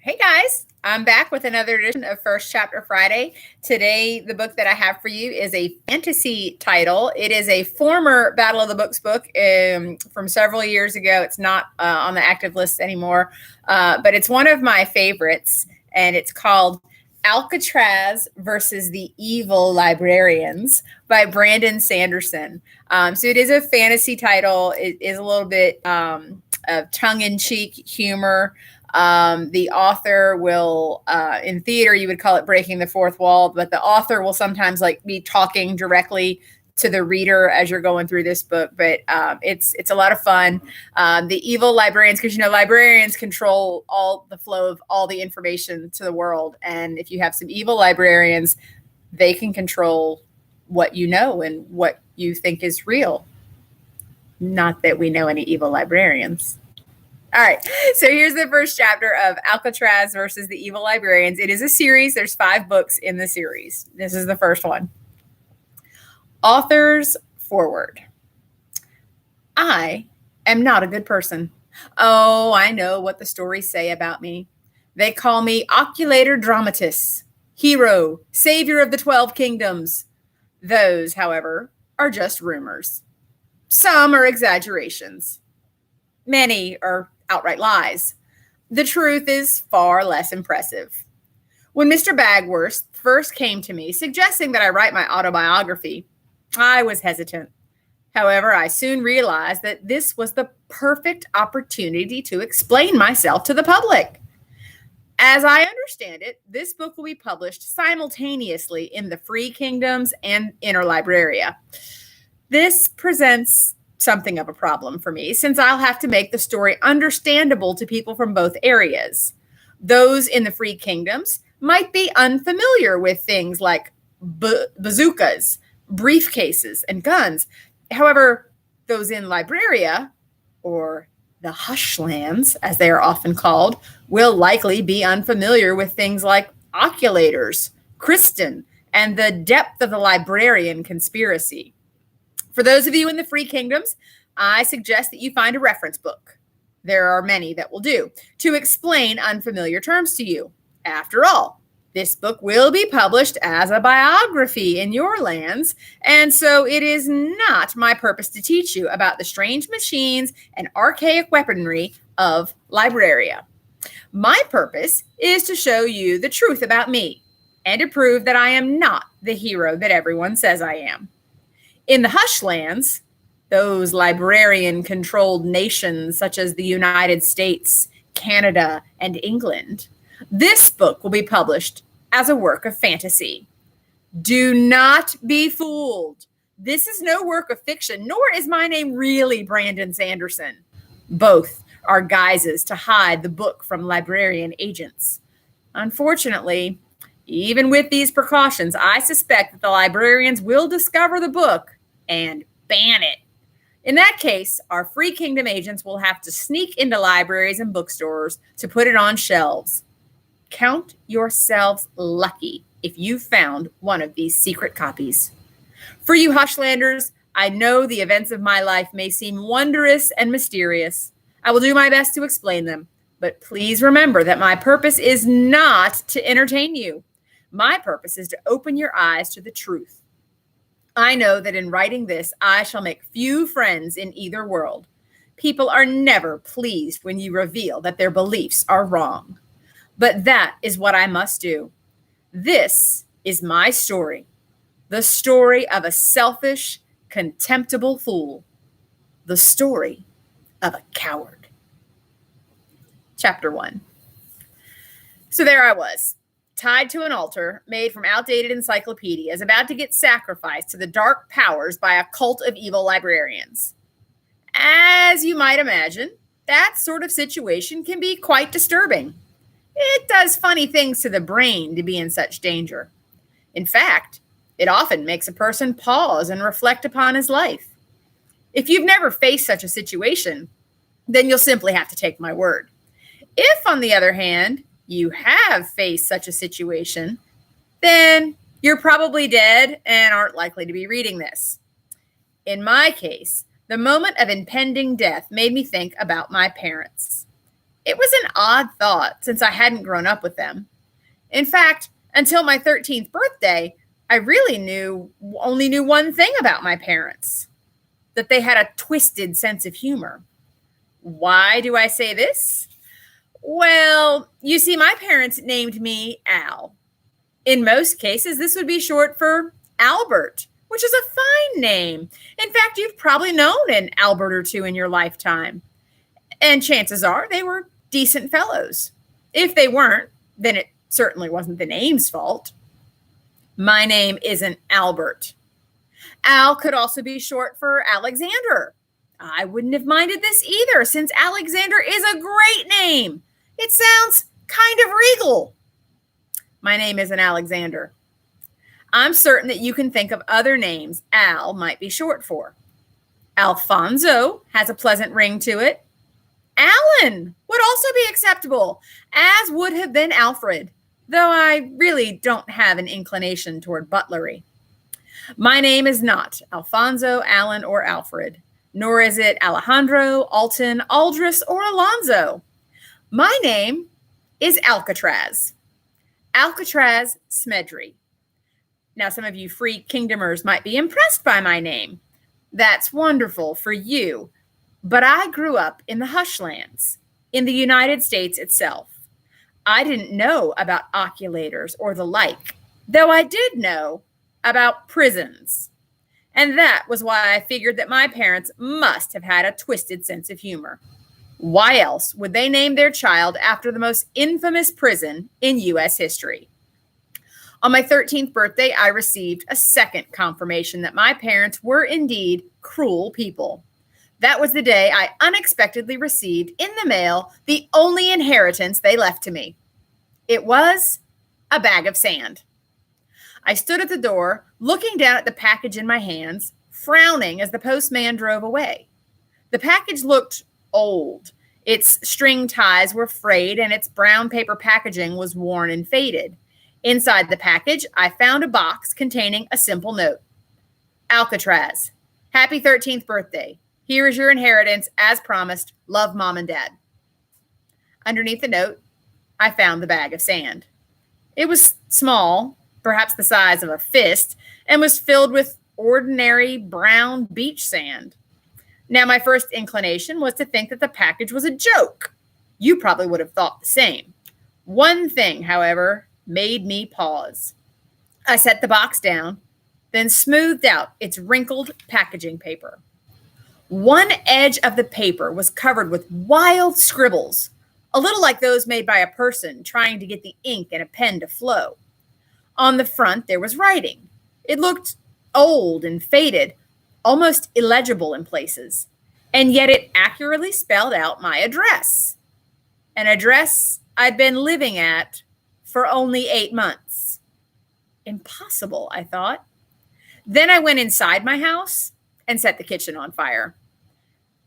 Hey guys, I'm back with another edition of First Chapter Friday. Today, the book that I have for you is a fantasy title. It is a former Battle of the Books book from several years ago. It's not on the active list anymore, but it's one of my favorites, and it's called Alcatraz versus the Evil Librarians by Brandon Sanderson. So it is a fantasy title. It is a little bit of tongue-in-cheek humor. The author will, in theater, you would call it breaking the fourth wall, but the author will sometimes be talking directly to the reader as you're going through this book. But it's a lot of fun. The evil librarians, because librarians control all the flow of all the information to the world, and if you have some evil librarians, they can control what you know and what you think is real. Not that we know any evil librarians. All right, so here's the first chapter of Alcatraz versus the Evil Librarians. It is a series. There's 5 books in the series. This is the first one. Author's foreword. I am not a good person. Oh, I know what the stories say about me. They call me oculator dramatis, hero, savior of the 12 kingdoms. Those, however, are just rumors. Some are exaggerations. Many are outright lies. The truth is far less impressive. When Mr. Bagworth first came to me suggesting that I write my autobiography, I was hesitant. However, I soon realized that this was the perfect opportunity to explain myself to the public. As I understand it, this book will be published simultaneously in the Free Kingdoms and Inner Libraria. This presents something of a problem for me, since I'll have to make the story understandable to people from both areas. Those in the Free Kingdoms might be unfamiliar with things like bazookas, briefcases, and guns. However, those in Libraria, or the Hushlands, as they are often called, will likely be unfamiliar with things like oculators, Kristen, and the depth of the librarian conspiracy. For those of you in the Free Kingdoms, I suggest that you find a reference book. There are many that will do, to explain unfamiliar terms to you. After all, this book will be published as a biography in your lands, and so it is not my purpose to teach you about the strange machines and archaic weaponry of Libraria. My purpose is to show you the truth about me, and to prove that I am not the hero that everyone says I am. In the Hushlands, those librarian-controlled nations such as the United States, Canada, and England, this book will be published as a work of fantasy. Do not be fooled. This is no work of fiction, nor is my name really Brandon Sanderson. Both are guises to hide the book from librarian agents. Unfortunately, even with these precautions, I suspect that the librarians will discover the book and ban it. In that case, our Free Kingdom agents will have to sneak into libraries and bookstores to put it on shelves. Count yourselves lucky if you found one of these secret copies. For you Hushlanders, I know the events of my life may seem wondrous and mysterious. I will do my best to explain them, but please remember that my purpose is not to entertain you. My purpose is to open your eyes to the truth. I know that in writing this, I shall make few friends in either world. People are never pleased when you reveal that their beliefs are wrong. But that is what I must do. This is my story, the story of a selfish, contemptible fool, the story of a coward. Chapter 1. So there I was, tied to an altar made from outdated encyclopedias, about to get sacrificed to the dark powers by a cult of evil librarians. As you might imagine, that sort of situation can be quite disturbing. It does funny things to the brain to be in such danger. In fact, it often makes a person pause and reflect upon his life. If you've never faced such a situation, then you'll simply have to take my word. If, on the other hand, you have faced such a situation, then you're probably dead and aren't likely to be reading this. In my case, the moment of impending death made me think about my parents. It was an odd thought since I hadn't grown up with them. In fact, until my 13th birthday, I really only knew one thing about my parents, that they had a twisted sense of humor. Why do I say this? Well, you see, my parents named me Al. In most cases, this would be short for Albert, which is a fine name. In fact, you've probably known an Albert or two in your lifetime. And chances are they were decent fellows. If they weren't, then it certainly wasn't the name's fault. My name isn't Albert. Al could also be short for Alexander. I wouldn't have minded this either, since Alexander is a great name. It sounds kind of regal. My name isn't Alexander. I'm certain that you can think of other names Al might be short for. Alfonso has a pleasant ring to it. Alan would also be acceptable, as would have been Alfred, though I really don't have an inclination toward butlery. My name is not Alfonso, Alan, or Alfred, nor is it Alejandro, Alton, Aldris, or Alonzo. My name is Alcatraz. Alcatraz Smedry. Now, some of you free kingdomers might be impressed by my name. That's wonderful for you. But I grew up in the Hushlands, in the United States itself. I didn't know about oculators or the like, though I did know about prisons. And that was why I figured that my parents must have had a twisted sense of humor. Why else would they name their child after the most infamous prison in U.S. history? On my 13th birthday, I received a second confirmation that my parents were indeed cruel people. That was the day I unexpectedly received in the mail the only inheritance they left to me. It was a bag of sand. I stood at the door, looking down at the package in my hands, frowning as the postman drove away. The package looked old. Its string ties were frayed and its brown paper packaging was worn and faded. Inside the package, I found a box containing a simple note. Alcatraz, happy 13th birthday. Here is your inheritance, as promised. Love, Mom and Dad. Underneath the note, I found the bag of sand. It was small, perhaps the size of a fist, and was filled with ordinary brown beach sand. Now, my first inclination was to think that the package was a joke. You probably would have thought the same. One thing, however, made me pause. I set the box down, then smoothed out its wrinkled packaging paper. One edge of the paper was covered with wild scribbles, a little like those made by a person trying to get the ink in a pen to flow. On the front, there was writing. It looked old and faded, almost illegible in places, and yet it accurately spelled out my address, an address I'd been living at for only 8 months. Impossible, I thought. Then I went inside my house and set the kitchen on fire.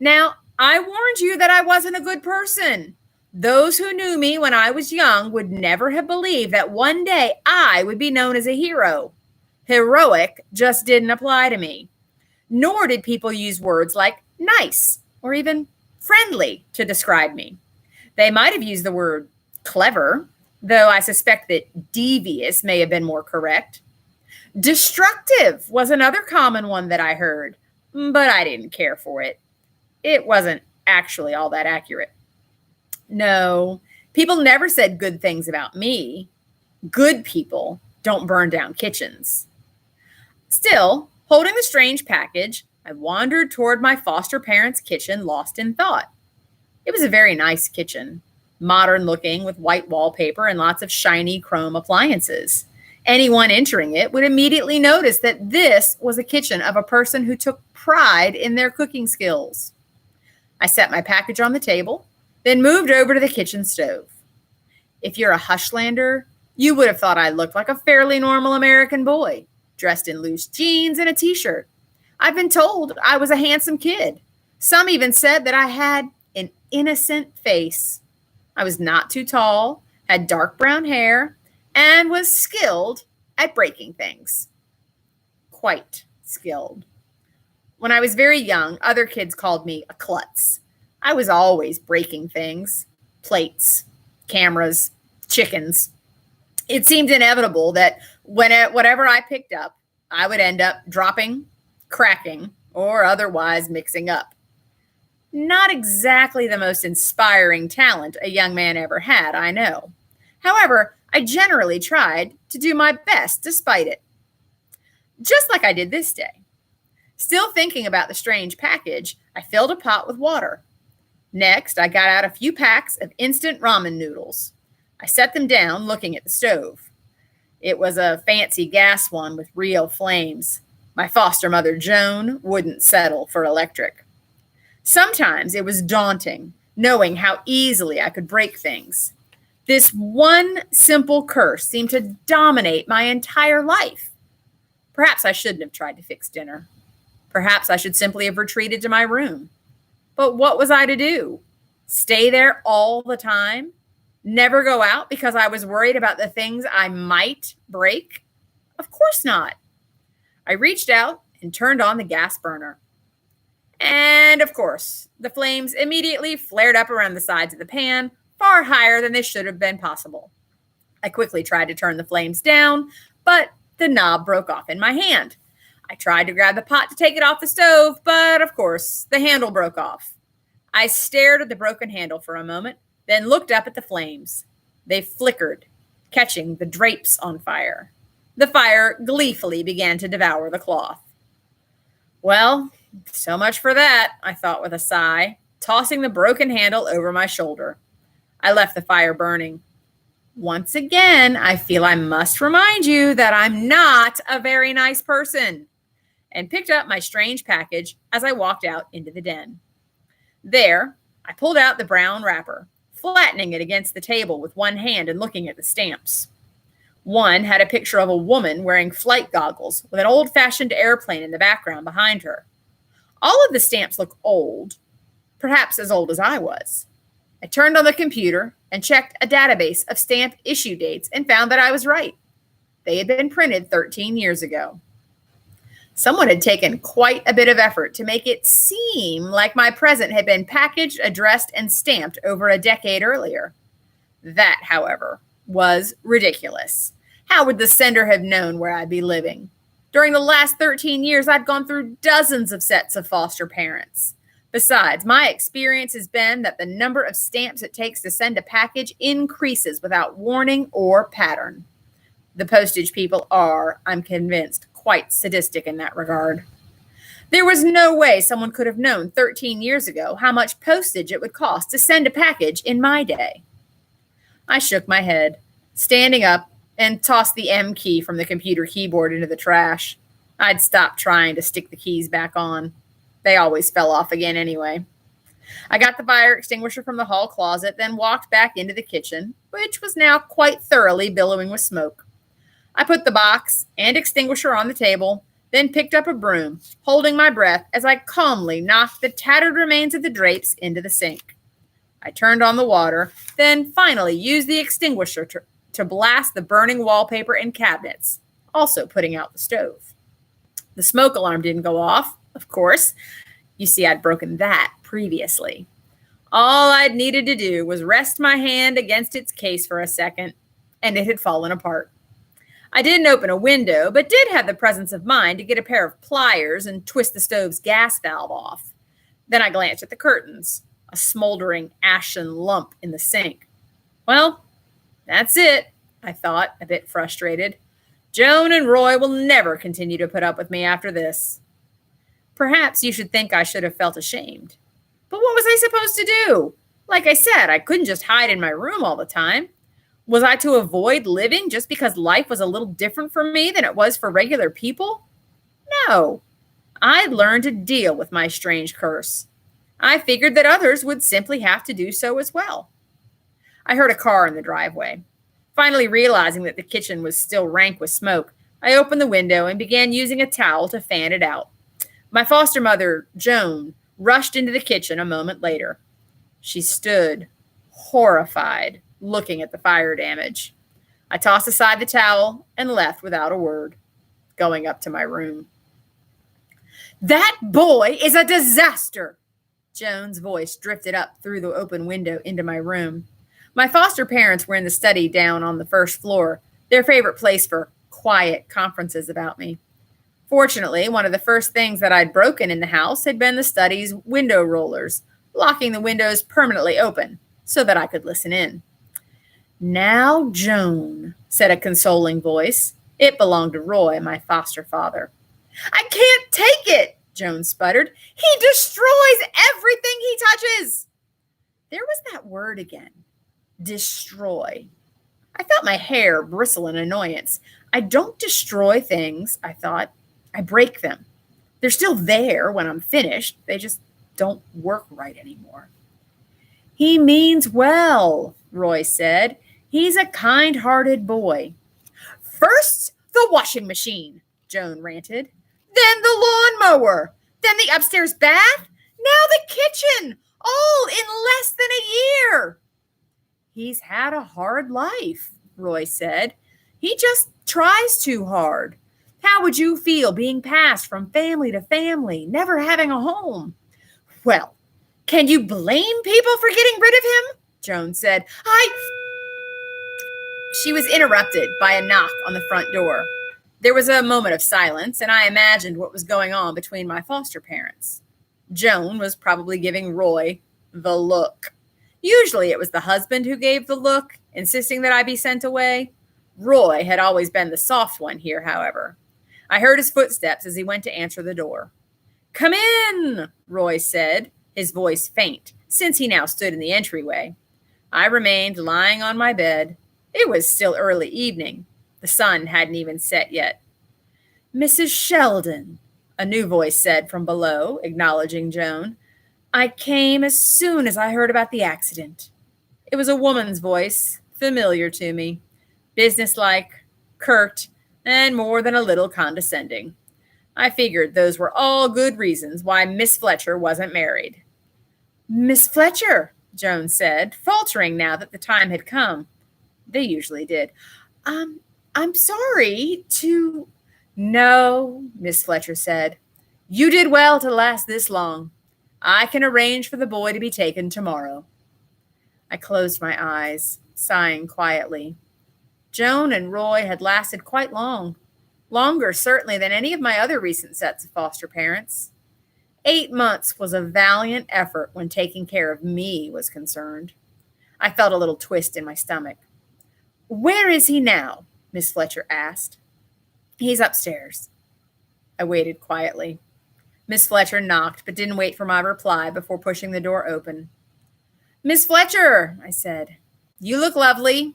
Now, I warned you that I wasn't a good person. Those who knew me when I was young would never have believed that one day I would be known as a hero. Heroic just didn't apply to me. Nor did people use words like nice or even friendly to describe me. They might have used the word clever, though I suspect that devious may have been more correct. Destructive was another common one that I heard, but I didn't care for it. It wasn't actually all that accurate. No, people never said good things about me. Good people don't burn down kitchens. Still, holding the strange package, I wandered toward my foster parents' kitchen, lost in thought. It was a very nice kitchen, modern looking with white wallpaper and lots of shiny chrome appliances. Anyone entering it would immediately notice that this was a kitchen of a person who took pride in their cooking skills. I set my package on the table, then moved over to the kitchen stove. If you're a Hushlander, you would have thought I looked like a fairly normal American boy, dressed in loose jeans and a t-shirt. I've been told I was a handsome kid. Some even said that I had an innocent face. I was not too tall, had dark brown hair, and was skilled at breaking things. Quite skilled. When I was very young, other kids called me a klutz. I was always breaking things. plates, cameras, chickens. It seemed inevitable that whatever I picked up, I would end up dropping, cracking, or otherwise mixing up. Not exactly the most inspiring talent a young man ever had, I know. However, I generally tried to do my best despite it. Just like I did this day. Still thinking about the strange package, I filled a pot with water. Next, I got out a few packs of instant ramen noodles. I set them down looking at the stove. It was a fancy gas one with real flames. My foster mother, Joan, wouldn't settle for electric. Sometimes it was daunting, knowing how easily I could break things. This one simple curse seemed to dominate my entire life. Perhaps I shouldn't have tried to fix dinner. Perhaps I should simply have retreated to my room. But what was I to do? Stay there all the time? Never go out because I was worried about the things I might break? Of course not. I reached out and turned on the gas burner. And of course, the flames immediately flared up around the sides of the pan, far higher than they should have been possible. I quickly tried to turn the flames down, but the knob broke off in my hand. I tried to grab the pot to take it off the stove, but of course, the handle broke off. I stared at the broken handle for a moment, then looked up at the flames. They flickered, catching the drapes on fire. The fire gleefully began to devour the cloth. Well, so much for that, I thought with a sigh, tossing the broken handle over my shoulder. I left the fire burning. Once again, I feel I must remind you that I'm not a very nice person, and picked up my strange package as I walked out into the den. There, I pulled out the brown wrapper, flattening it against the table with one hand and looking at the stamps. One had a picture of a woman wearing flight goggles with an old-fashioned airplane in the background behind her. All of the stamps look old, perhaps as old as I was. I turned on the computer and checked a database of stamp issue dates and found that I was right. They had been printed 13 years ago. Someone had taken quite a bit of effort to make it seem like my present had been packaged, addressed, and stamped over a decade earlier. That, however, was ridiculous. How would the sender have known where I'd be living? During the last 13 years, I'd gone through dozens of sets of foster parents. Besides, my experience has been that the number of stamps it takes to send a package increases without warning or pattern. The postage people are, I'm convinced, quite sadistic in that regard. There was no way someone could have known 13 years ago how much postage it would cost to send a package in my day. I shook my head, standing up, and tossed the M key from the computer keyboard into the trash. I'd stopped trying to stick the keys back on. They always fell off again anyway. I got the fire extinguisher from the hall closet, then walked back into the kitchen, which was now quite thoroughly billowing with smoke. I put the box and extinguisher on the table, then picked up a broom, holding my breath as I calmly knocked the tattered remains of the drapes into the sink. I turned on the water, then finally used the extinguisher to blast the burning wallpaper and cabinets, also putting out the stove. The smoke alarm didn't go off, of course. You see, I'd broken that previously. All I'd needed to do was rest my hand against its case for a second, and it had fallen apart. I didn't open a window, but did have the presence of mind to get a pair of pliers and twist the stove's gas valve off. Then I glanced at the curtains, a smoldering ashen lump in the sink. Well, that's it, I thought, a bit frustrated. Joan and Roy will never continue to put up with me after this. Perhaps you should think I should have felt ashamed. But what was I supposed to do? Like I said, I couldn't just hide in my room all the time. Was I to avoid living just because life was a little different for me than it was for regular people? No. I'd learned to deal with my strange curse. I figured that others would simply have to do so as well. I heard a car in the driveway. Finally realizing that the kitchen was still rank with smoke, I opened the window and began using a towel to fan it out. My foster mother, Joan, rushed into the kitchen a moment later. She stood, horrified, looking at the fire damage. I tossed aside the towel and left without a word, going up to my room. That boy is a disaster! Joan's voice drifted up through the open window into my room. My foster parents were in the study down on the first floor, their favorite place for quiet conferences about me. Fortunately, one of the first things that I'd broken in the house had been the study's window rollers, locking the windows permanently open so that I could listen in. "Now, Joan," said a consoling voice. It belonged to Roy, my foster father. "I can't take it," Joan sputtered. "He destroys everything he touches." There was that word again. Destroy. I felt my hair bristle in annoyance. I don't destroy things, I thought. I break them. They're still there when I'm finished. They just don't work right anymore. "He means well," Roy said. "He's a kind-hearted boy." "First, the washing machine," Joan ranted. "Then the lawnmower. Then the upstairs bath. Now the kitchen. All in less than a year." "He's had a hard life," Roy said. "He just tries too hard. How would you feel being passed from family to family, never having a home?" "Well, can you blame people for getting rid of him?" Joan said. She was interrupted by a knock on the front door. There was a moment of silence, and I imagined what was going on between my foster parents. Joan was probably giving Roy the look. Usually it was the husband who gave the look, insisting that I be sent away. Roy had always been the soft one here, however. I heard his footsteps as he went to answer the door. "Come in," Roy said, his voice faint, since he now stood in the entryway. I remained lying on my bed. It was still early evening. The sun hadn't even set yet. "Mrs. Sheldon," a new voice said from below, acknowledging Joan. "I came as soon as I heard about the accident." It was a woman's voice, familiar to me, businesslike, curt, and more than a little condescending. I figured those were all good reasons why Miss Fletcher wasn't married. "Miss Fletcher," Joan said, faltering now that the time had come. They usually did. I'm sorry to..." "No," Miss Fletcher said. "You did well to last this long. I can arrange for the boy to be taken tomorrow." I closed my eyes, sighing quietly. Joan and Roy had lasted quite long. Longer, certainly, than any of my other recent sets of foster parents. 8 months was a valiant effort when taking care of me was concerned. I felt a little twist in my stomach. "Where is he now?" Miss Fletcher asked. "He's upstairs." I waited quietly. Miss Fletcher knocked, but didn't wait for my reply before pushing the door open. "Miss Fletcher," I said, "you look lovely."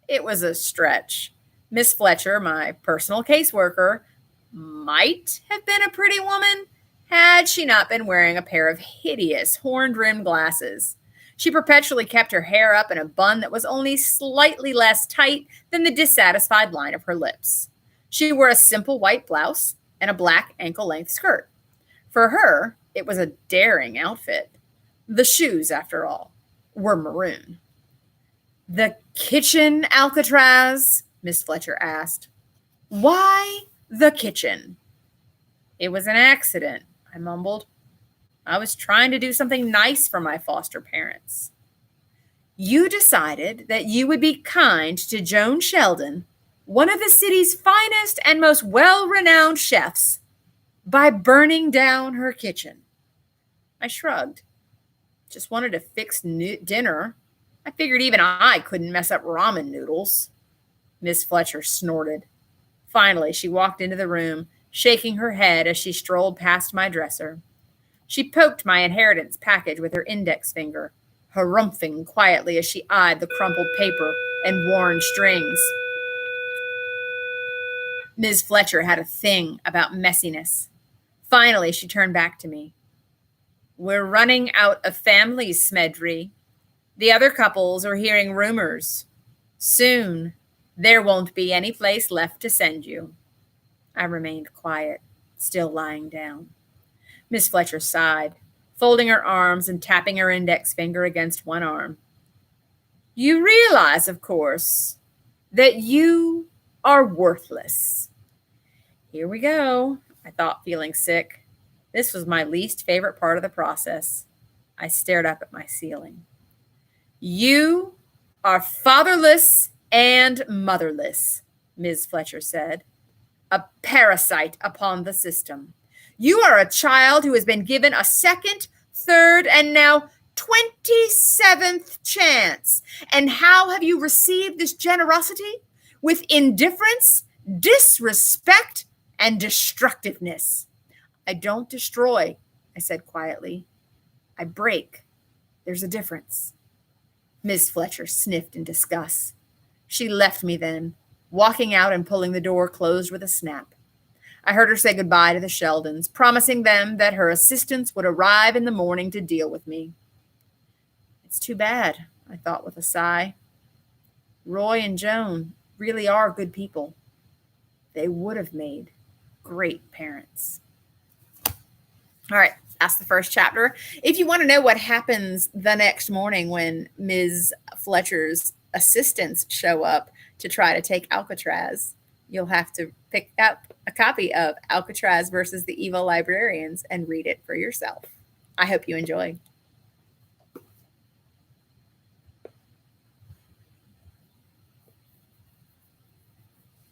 It was a stretch. Miss Fletcher, my personal caseworker, might have been a pretty woman had she not been wearing a pair of hideous horn-rimmed glasses. She perpetually kept her hair up in a bun that was only slightly less tight than the dissatisfied line of her lips. She wore a simple white blouse and a black ankle-length skirt. For her, it was a daring outfit. The shoes, after all, were maroon. "The kitchen, Alcatraz?" Miss Fletcher asked. "Why the kitchen?" "It was an accident," I mumbled. "I was trying to do something nice for my foster parents." "You decided that you would be kind to Joan Sheldon, one of the city's finest and most well-renowned chefs, by burning down her kitchen." I shrugged. "Just wanted to fix dinner. I figured even I couldn't mess up ramen noodles." Miss Fletcher snorted. Finally, she walked into the room, shaking her head as she strolled past my dresser. She poked my inheritance package with her index finger, harumphing quietly as she eyed the crumpled paper and worn strings. Ms. Fletcher had a thing about messiness. Finally, she turned back to me. "We're running out of families, Smedry. The other couples are hearing rumors. Soon, there won't be any place left to send you." I remained quiet, still lying down. Miss Fletcher sighed, folding her arms and tapping her index finger against one arm. "You realize, of course, that you are worthless." Here we go, I thought, feeling sick. This was my least favorite part of the process. I stared up at my ceiling. "You are fatherless and motherless, Ms. Fletcher said, a parasite upon the system. You are a child who has been given a second, third, and now 27th chance. And how have you received this generosity? With indifference, disrespect, and destructiveness. I don't destroy, I said quietly. I break. There's a difference. Miss Fletcher sniffed in disgust. She left me then, walking out and pulling the door closed with a snap. I heard her say goodbye to the Sheldons, promising them that her assistants would arrive in the morning to deal with me. It's too bad, I thought with a sigh. Roy and Joan really are good people. They would have made great parents. All right, that's the first chapter. If you want to know what happens the next morning when Ms. Fletcher's assistants show up to try to take Alcatraz, you'll have to pick up a copy of Alcatraz versus the Evil Librarians and read it for yourself. I hope you enjoy.